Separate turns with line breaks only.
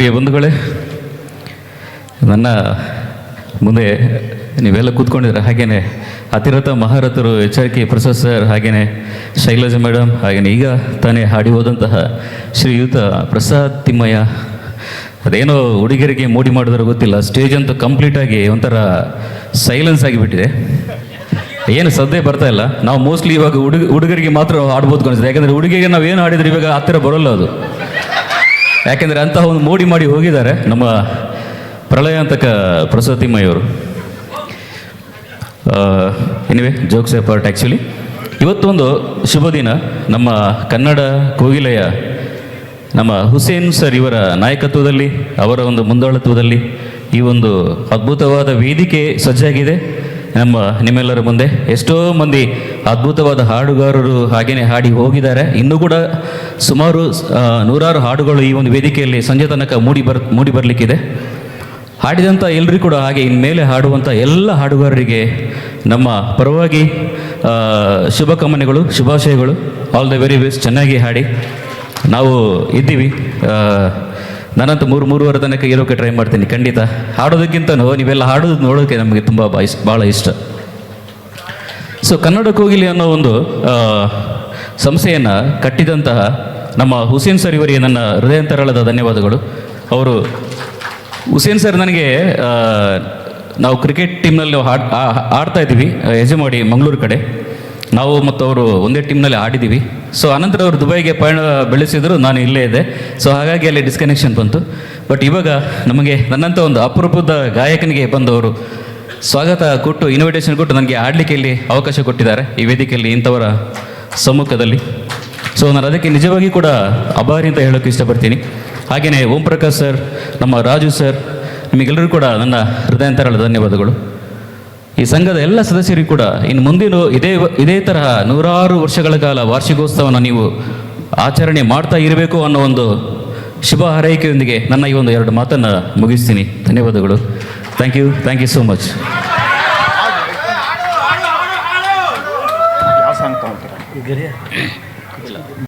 ಪ್ರಿಯ ಬಂಧುಗಳೇ, ನನ್ನ ಮುಂದೆ ನೀವೆಲ್ಲ ಕೂತ್ಕೊಂಡಿದ್ರೆ, ಹಾಗೆಯೇ ಅತಿರಥ ಮಹಾರಥರು HRK ಪ್ರಸಾದ್ ಸರ್, ಹಾಗೆಯೇ ಶೈಲಜಾ ಮೇಡಮ್, ಹಾಗೆಯೇ ಈಗ ತಾನೇ ಹಾಡಿ ಹೋದಂತಹ ಶ್ರೀಯುತ ಪ್ರಸಾದ್ ತಿಮ್ಮಯ್ಯ. ಅದೇನೋ ಹುಡುಗರಿಗೆ ಮೋಡಿ ಮಾಡಿದ್ರೆ ಗೊತ್ತಿಲ್ಲ, ಸ್ಟೇಜ್ ಅಂತೂ ಕಂಪ್ಲೀಟಾಗಿ ಒಂಥರ ಸೈಲೆನ್ಸ್ ಆಗಿಬಿಟ್ಟಿದೆ, ಏನು ಸದ್ದೇ ಬರ್ತಾ ಇಲ್ಲ. ನಾವು ಮೋಸ್ಟ್ಲಿ ಇವಾಗ ಹುಡುಗರಿಗೆ ಮಾತ್ರ ಹಾಡ್ಬೋದು ಕಾಣಿಸ್ತದೆ, ಯಾಕಂದರೆ ಹುಡುಗಿಗೆ ನಾವು ಏನು ಹಾಡಿದ್ರೆ ಇವಾಗ ಹತ್ತಿರ ಬರೋಲ್ಲ ಅದು, ಯಾಕೆಂದರೆ ಅಂತಹ ಒಂದು ಮೋಡಿ ಮಾಡಿ ಹೋಗಿದ್ದಾರೆ ನಮ್ಮ ಪ್ರಳಯಾಂತಕ ಪ್ರಸಾದ್ ತಿಮ್ಮಯ್ಯವರು. ಎನಿವೆ, ಜೋಕ್ಸ್ ಅಪಾರ್ಟ್, ಆ್ಯಕ್ಚುಲಿ ಇವತ್ತೊಂದು ಶುಭ ದಿನ. ನಮ್ಮ ಕನ್ನಡ ಕೋಗಿಲೆಯ ನಮ್ಮ ಹುಸೇನ್ ಸರ್ ಇವರ ನಾಯಕತ್ವದಲ್ಲಿ, ಅವರ ಒಂದು ಮುಂದಾಳತ್ವದಲ್ಲಿ ಈ ಒಂದು ಅದ್ಭುತವಾದ ವೇದಿಕೆ ಸಜ್ಜಾಗಿದೆ ನಿಮ್ಮೆಲ್ಲರ ಮುಂದೆ. ಎಷ್ಟೋ ಮಂದಿ ಅದ್ಭುತವಾದ ಹಾಡುಗಾರರು ಹಾಗೆಯೇ ಹಾಡಿ ಹೋಗಿದ್ದಾರೆ. ಇನ್ನೂ ಕೂಡ ಸುಮಾರು ನೂರಾರು ಹಾಡುಗಳು ಈ ಒಂದು ವೇದಿಕೆಯಲ್ಲಿ ಸಂಜೆ ತನಕ ಮೂಡಿ ಬರಲಿಕ್ಕಿದೆ. ಹಾಡಿದಂಥ ಎಲ್ಲರೂ ಕೂಡ, ಹಾಗೆ ಇನ್ಮೇಲೆ ಹಾಡುವಂಥ ಎಲ್ಲ ಹಾಡುಗಾರರಿಗೆ ನಮ್ಮ ಪರವಾಗಿ ಶುಭಕಾಮನೆಗಳು, ಶುಭಾಶಯಗಳು. All the very best. ಚೆನ್ನಾಗಿ ಹಾಡಿ. ನಾವು ಇದ್ದೀವಿ. ನಾನಂತೂ ಮೂರುವರೆ ತನಕ ಇರೋಕ್ಕೆ ಟ್ರೈ ಮಾಡ್ತೀನಿ ಖಂಡಿತ. ಹಾಡೋದಕ್ಕಿಂತನೂ ನೀವೆಲ್ಲ ಹಾಡೋದು ನೋಡೋಕ್ಕೆ ನಮಗೆ ತುಂಬ ಭಾಳ ಇಷ್ಟ. ಸೊ ಕನ್ನಡ ಕೋಗಿಲೆ ಅನ್ನೋ ಒಂದು ಸಂಸ್ಥೆಯನ್ನು ಕಟ್ಟಿದಂತಹ ನಮ್ಮ ಹುಸೇನ್ ಸರ್ ಇವರಿಗೆ ನನ್ನ ಹೃದಯಾಂತರಾಳದ ಧನ್ಯವಾದಗಳು. ಅವರು ಹುಸೇನ್ ಸರ್ ನನಗೆ, ನಾವು ಕ್ರಿಕೆಟ್ ಟೀಮ್ನಲ್ಲಿ ಆಡ್ತಾ ಇದ್ದೀವಿ, ಯಜಮಾಡಿ ಮಂಗಳೂರು ಕಡೆ. ನಾವು ಮತ್ತು ಅವರು ಒಂದೇ ಟೀಮ್ನಲ್ಲಿ ಆಡಿದ್ದೀವಿ. ಸೊ ಅನಂತರ ಅವರು ದುಬೈಗೆ ಪಯಣ ಬೆಳೆಸಿದ್ರು, ನಾನು ಇಲ್ಲೇ ಇದ್ದೆ. ಸೊ ಹಾಗಾಗಿ ಅಲ್ಲಿ ಡಿಸ್ಕನೆಕ್ಷನ್ ಬಂತು. ಬಟ್ ಇವಾಗ ನಮಗೆ ನನ್ನಂಥ ಒಂದು ಅಪರೂಪದ ಗಾಯಕನಿಗೆ ಬಂದವರು ಸ್ವಾಗತ ಕೊಟ್ಟು, ಇನ್ವಿಟೇಷನ್ ಕೊಟ್ಟು ನನಗೆ ಆಡಲಿಕ್ಕೆ ಇಲ್ಲಿ ಅವಕಾಶ ಕೊಟ್ಟಿದ್ದಾರೆ ಈ ವೇದಿಕೆಯಲ್ಲಿ, ಇಂಥವರ ಸಮ್ಮುಖದಲ್ಲಿ. ಸೊ ನಾನು ಅದಕ್ಕೆ ನಿಜವಾಗಿ ಕೂಡ ಆಭಾರಿ ಅಂತ ಹೇಳೋಕ್ಕೆ ಇಷ್ಟಪಡ್ತೀನಿ. ಹಾಗೆಯೇ ಓಂ ಪ್ರಕಾಶ್ ಸರ್, ನಮ್ಮ ರಾಜು ಸರ್, ನಿಮಗೆಲ್ಲರೂ ಕೂಡ ನನ್ನ ಹೃದಯಾಂತರಾಳದ ಧನ್ಯವಾದಗಳು. ಈ ಸಂಘದ ಎಲ್ಲ ಸದಸ್ಯರಿಗೂ ಕೂಡ ಇನ್ನು ಮುಂದಿನ ಇದೇ ತರಹ ನೂರಾರು ವರ್ಷಗಳ ಕಾಲ ವಾರ್ಷಿಕೋತ್ಸವನ ನೀವು ಆಚರಣೆ ಮಾಡ್ತಾ ಇರಬೇಕು ಅನ್ನೋ ಒಂದು ಶುಭ ಹಾರೈಕೆಯೊಂದಿಗೆ ನನ್ನ ಈ ಒಂದು 2 ಮಾತನ್ನು ಮುಗಿಸ್ತೀನಿ. ಧನ್ಯವಾದಗಳು. Thank you so much.
ಯಾವ ಸಾಂಗ್ ತಗೊಂತೀರಾ?